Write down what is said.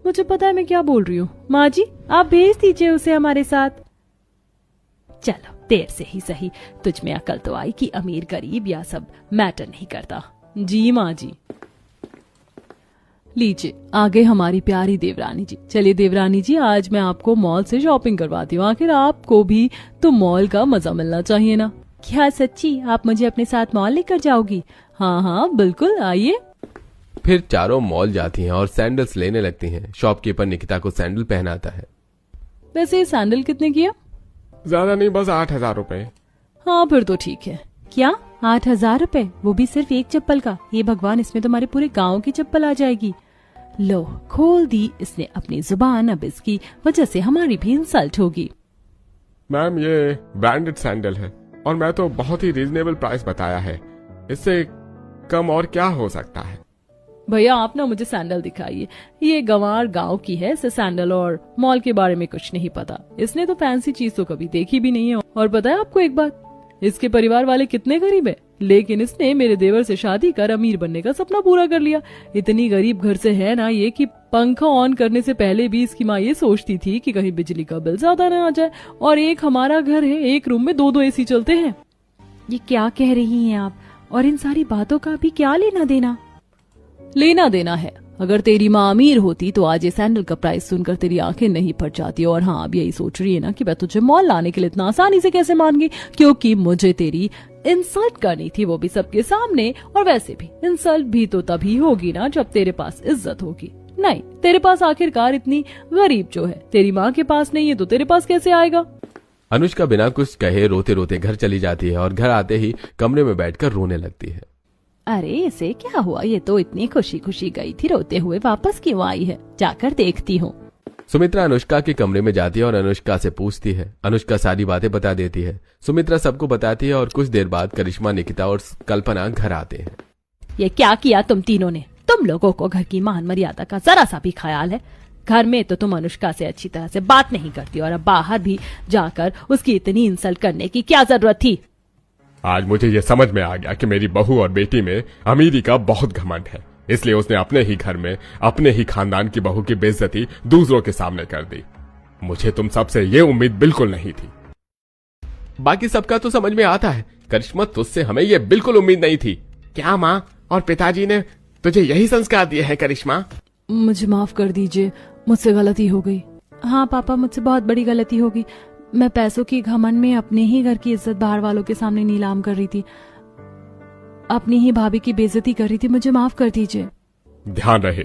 मुझे पता है मैं क्या बोल रही हूँ। माँ जी आप भेज दीजिए उसे हमारे साथ। चलो देर से ही सही, तुझ में अकल तो आई कि अमीर गरीब या सब मैटर नहीं करता। जी माँ जी। लीजिए आ गए हमारी प्यारी देवरानी जी। चलिए देवरानी जी आज मैं आपको मॉल से शॉपिंग करवाती हूँ, आखिर आपको भी तो मॉल का मजा मिलना चाहिए ना। क्या सच्ची आप मुझे अपने साथ मॉल लेकर जाओगी? हाँ हाँ बिल्कुल, आइए। फिर चारों मॉल जाती हैं और सैंडल्स लेने लगती हैं। शॉपकीपर निकिता को सैंडल पहनाता है। वैसे सैंडल कितने की है? ज्यादा नहीं, बस 8,000 रुपए। हाँ फिर तो ठीक है। क्या 8,000 रुपए, वो भी सिर्फ एक चप्पल का? ये भगवान, इसमें तुम्हारे पूरे गांव की चप्पल आ जाएगी। लो खोल दी इसने अपनी जुबान, अब इसकी वजह से हमारी भी इंसल्ट होगी। मैम ये ब्रांडेड सैंडल है और मैं तो बहुत ही रीजनेबल प्राइस बताया है, इससे कम और क्या हो सकता है? भैया आप ना मुझे सैंडल दिखाइए। ये गंवार गांव की है, इसे सैंडल और मॉल के बारे में कुछ नहीं पता। इसने तो फैंसी चीज तो कभी देखी भी नहीं है। और पता है आपको एक बात, इसके परिवार वाले कितने गरीब है, लेकिन इसने मेरे देवर से शादी कर अमीर बनने का सपना पूरा कर लिया। इतनी गरीब घर से है ना ये कि पंखा ऑन करने से पहले भी इसकी माँ ये सोचती थी कि कहीं बिजली का बिल ज्यादा ना आ जाए। और एक हमारा घर है, एक रूम में 2-2 एसी चलते हैं। ये क्या कह रही हैं आप? और इन सारी बातों का भी क्या लेना देना? लेना देना है, अगर तेरी माँ अमीर होती तो आज ये सैंडल का प्राइस सुनकर तेरी आंखें नहीं फट जाती। और हाँ अब यही सोच रही है ना कि मैं तुझे मॉल लाने के लिए इतना आसानी से कैसे मान गई, क्योंकि मुझे तेरी इंसल्ट करनी थी, वो भी सबके सामने। और वैसे भी इंसल्ट भी तो तभी होगी ना जब तेरे पास इज्जत होगी। नहीं, तेरे पास आखिरकार इतनी गरीब जो है तेरी माँ के पास नहीं है तो तेरे पास कैसे आएगा? अनुष्का बिना कुछ कहे रोते रोते घर चली जाती है और घर आते ही कमरे में बैठकर रोने लगती है। अरे इसे क्या हुआ, ये तो इतनी खुशी खुशी गई थी, रोते हुए वापस क्यों आई है? जाकर देखती हूँ। सुमित्रा अनुष्का के कमरे में जाती है और अनुष्का से पूछती है। अनुष्का सारी बातें बता देती है। सुमित्रा सबको बताती है और कुछ देर बाद करिश्मा, निकिता और कल्पना घर आते हैं। ये क्या किया तुम तीनों ने? तुम लोगों को घर की मान मर्यादा का जरा सा भी ख्याल है? घर में तो तुम अनुष्का से अच्छी तरह से बात नहीं करती और अब बाहर भी जाकर उसकी इतनी इंसल्ट करने की क्या जरूरत थी? आज मुझे ये समझ में आ गया कि मेरी बहू और बेटी में अमीरी का बहुत घमंड है, इसलिए उसने अपने ही घर में अपने ही खानदान की बहू की बेइज्जती दूसरों के सामने कर दी। मुझे तुम सबसे ये उम्मीद बिल्कुल नहीं थी। बाकी सबका तो समझ में आता है, करिश्मा तुझसे हमें ये बिल्कुल उम्मीद नहीं थी। क्या माँ और पिताजी ने तुझे यही संस्कार दिए हैं करिश्मा? मुझे माफ कर दीजिए, मुझसे गलती हो गई। हाँ पापा मुझसे बहुत बड़ी गलती होगी। मैं पैसों की घमंड में अपने ही घर की इज्जत बाहर वालों के सामने नीलाम कर रही थी, अपनी ही भाभी की बेइज्जती कर रही थी। मुझे माफ कर दीजिए। ध्यान रहे